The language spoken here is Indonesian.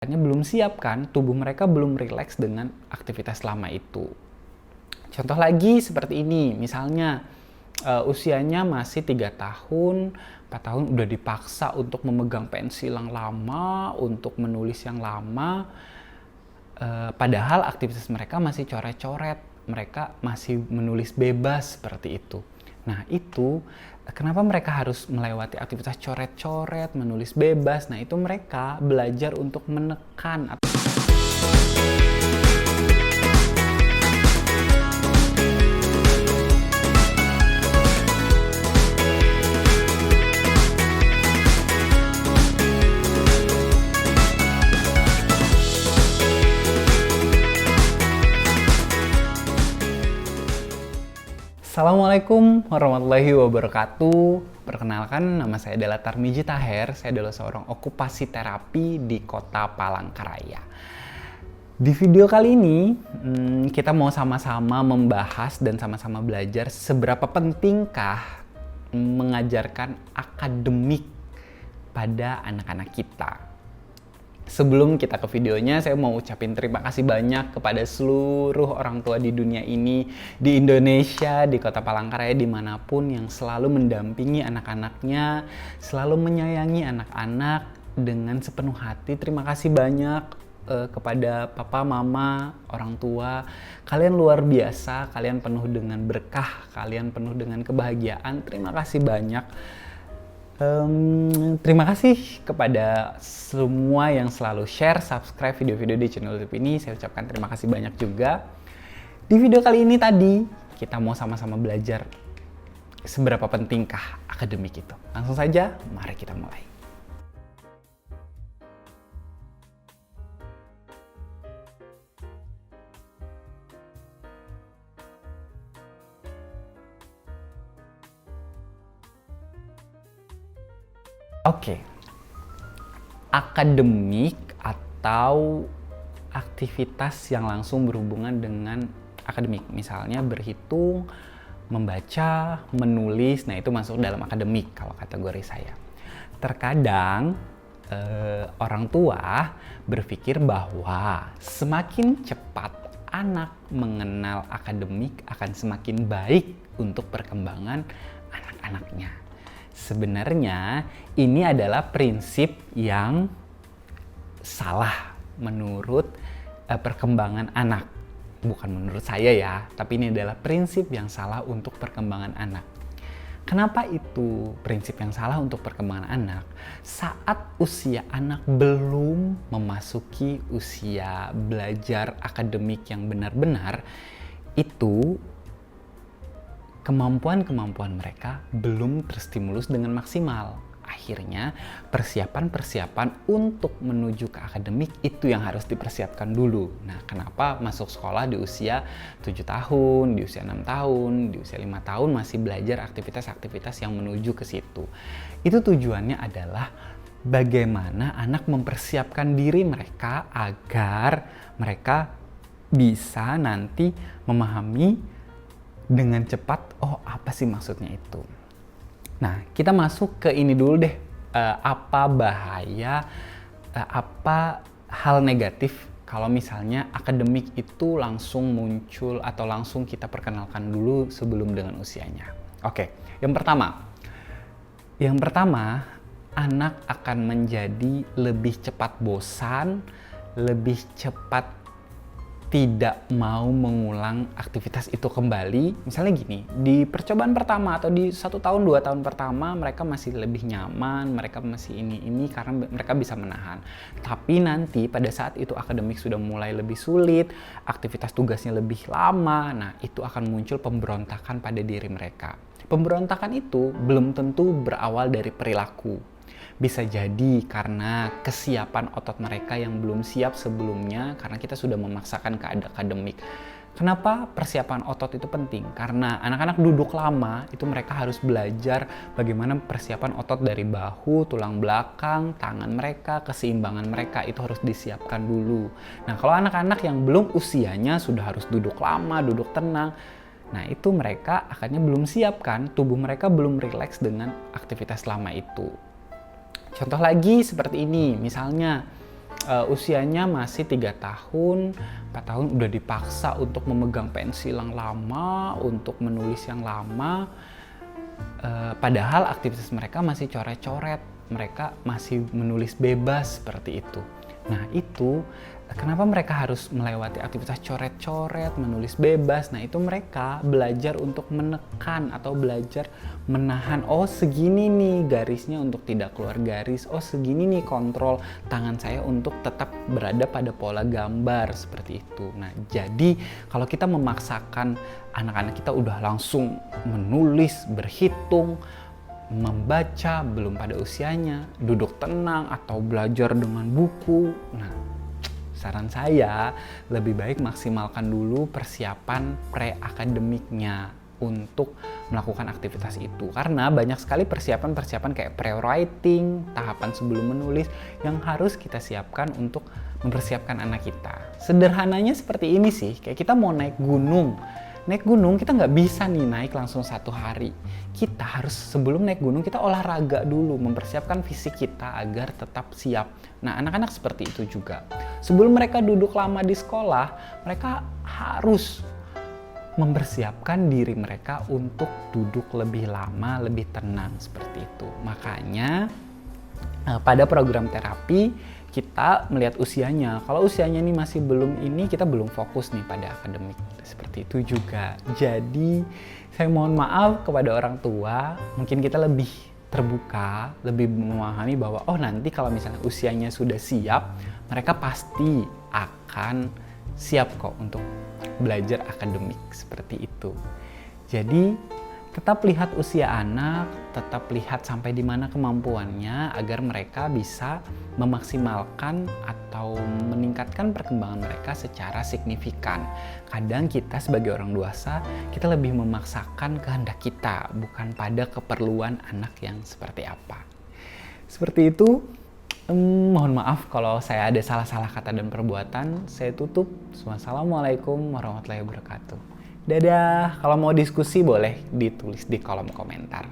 belum siap kan, tubuh mereka belum rileks dengan aktivitas lama itu. Contoh lagi seperti ini, misalnya usianya masih 3 tahun, 4 tahun udah dipaksa untuk memegang pensil yang lama, untuk menulis yang lama, padahal aktivitas mereka masih coret-coret, mereka masih menulis bebas seperti itu. Nah itu, kenapa mereka harus melewati aktivitas coret-coret, menulis bebas? Nah itu mereka belajar untuk menekan. Assalamualaikum warahmatullahi wabarakatuh. Perkenalkan, nama saya adalah Tarmiji Taher. Saya adalah seorang okupasi terapi di kota Palangkaraya. Di video kali ini, kita mau sama-sama membahas dan sama-sama belajar seberapa pentingkah mengajarkan akademik pada anak-anak kita. Sebelum kita ke videonya, saya mau ucapin terima kasih banyak kepada seluruh orang tua di dunia ini, di Indonesia, di kota Palangkaraya, dimanapun, yang selalu mendampingi anak-anaknya, selalu menyayangi anak-anak dengan sepenuh hati. Terima kasih banyak kepada papa, mama, orang tua. Kalian luar biasa, kalian penuh dengan berkah, kalian penuh dengan kebahagiaan. Terima kasih banyak. Terima kasih kepada semua yang selalu share, subscribe video-video di channel YouTube ini. Saya ucapkan terima kasih banyak juga. Di video kali ini tadi, kita mau sama-sama belajar seberapa pentingkah akademik itu. Langsung saja, mari kita mulai. Oke, akademik atau aktivitas yang langsung berhubungan dengan akademik, misalnya berhitung, membaca, menulis, nah itu masuk dalam akademik kalau kategori saya. Terkadang orang tua berpikir bahwa semakin cepat anak mengenal akademik akan semakin baik untuk perkembangan anak-anaknya. Sebenarnya ini adalah prinsip yang salah menurut perkembangan anak. Bukan menurut saya ya, tapi ini adalah prinsip yang salah untuk perkembangan anak. Kenapa itu prinsip yang salah untuk perkembangan anak? Saat usia anak belum memasuki usia belajar akademik yang benar-benar, itu kemampuan-kemampuan mereka belum terstimulus dengan maksimal. Akhirnya persiapan-persiapan untuk menuju ke akademik itu yang harus dipersiapkan dulu. Nah, kenapa masuk sekolah di usia 7 tahun, di usia 6 tahun, di usia 5 tahun masih belajar aktivitas-aktivitas yang menuju ke situ. Itu tujuannya adalah bagaimana anak mempersiapkan diri mereka agar mereka bisa nanti memahami dengan cepat, oh apa sih maksudnya itu. Nah, kita masuk ke ini dulu deh, apa bahaya, apa hal negatif kalau misalnya akademik itu langsung muncul atau langsung kita perkenalkan dulu sebelum dengan usianya. Oke, yang pertama, anak akan menjadi lebih cepat bosan, lebih cepat tidak mau mengulang aktivitas itu kembali. Misalnya gini, di percobaan pertama atau di 1 tahun 2 tahun pertama mereka masih lebih nyaman, mereka masih ini karena mereka bisa menahan. Tapi nanti pada saat itu akademik sudah mulai lebih sulit, aktivitas tugasnya lebih lama, nah itu akan muncul pemberontakan pada diri mereka. Pemberontakan itu belum tentu berawal dari perilaku. Bisa jadi karena kesiapan otot mereka yang belum siap sebelumnya karena kita sudah memaksakan ke akademik. Kenapa persiapan otot itu penting? Karena anak-anak duduk lama itu mereka harus belajar bagaimana persiapan otot dari bahu, tulang belakang, tangan mereka, keseimbangan mereka itu harus disiapkan dulu. Nah, kalau anak-anak yang belum usianya sudah harus duduk lama, duduk tenang, nah itu mereka akhirnya belum siap kan, tubuh mereka belum rileks dengan aktivitas lama itu. Contoh lagi seperti ini, misalnya usianya masih 3 tahun, 4 tahun udah dipaksa untuk memegang pensil yang lama, untuk menulis yang lama. Padahal aktivitas mereka masih coret-coret, mereka masih menulis bebas seperti itu. Nah itu kenapa mereka harus melewati aktivitas coret-coret, menulis bebas? Nah itu mereka belajar untuk menekan atau belajar menahan, oh segini nih garisnya untuk tidak keluar garis, oh segini nih kontrol tangan saya untuk tetap berada pada pola gambar seperti itu. Nah jadi kalau kita memaksakan anak-anak kita udah langsung menulis, berhitung, membaca belum pada usianya, duduk tenang atau belajar dengan buku. Nah, saran saya lebih baik maksimalkan dulu persiapan pre-akademiknya untuk melakukan aktivitas itu. Karena banyak sekali persiapan-persiapan kayak pre-writing, tahapan sebelum menulis yang harus kita siapkan untuk mempersiapkan anak kita. Sederhananya seperti ini sih, kayak kita mau naik gunung. Naik gunung kita nggak bisa nih naik langsung 1 hari. Kita harus sebelum naik gunung kita olahraga dulu, mempersiapkan fisik kita agar tetap siap. Nah anak-anak seperti itu juga. Sebelum mereka duduk lama di sekolah, mereka harus mempersiapkan diri mereka untuk duduk lebih lama, lebih tenang seperti itu. Makanya pada program terapi kita melihat usianya. Kalau usianya ini masih belum ini, kita belum fokus nih pada akademik. Seperti itu juga. Jadi saya mohon maaf kepada orang tua, mungkin kita lebih terbuka, lebih memahami bahwa oh nanti kalau misalnya usianya sudah siap, mereka pasti akan siap kok untuk belajar akademik seperti itu. Jadi tetap lihat usia anak, tetap lihat sampai di mana kemampuannya agar mereka bisa memaksimalkan atau meningkatkan perkembangan mereka secara signifikan. Kadang kita sebagai orang dewasa, kita lebih memaksakan kehendak kita, bukan pada keperluan anak yang seperti apa. Seperti itu, mohon maaf kalau saya ada salah-salah kata dan perbuatan. Saya tutup. Wassalamualaikum warahmatullahi wabarakatuh. Dadah, kalau mau diskusi boleh ditulis di kolom komentar.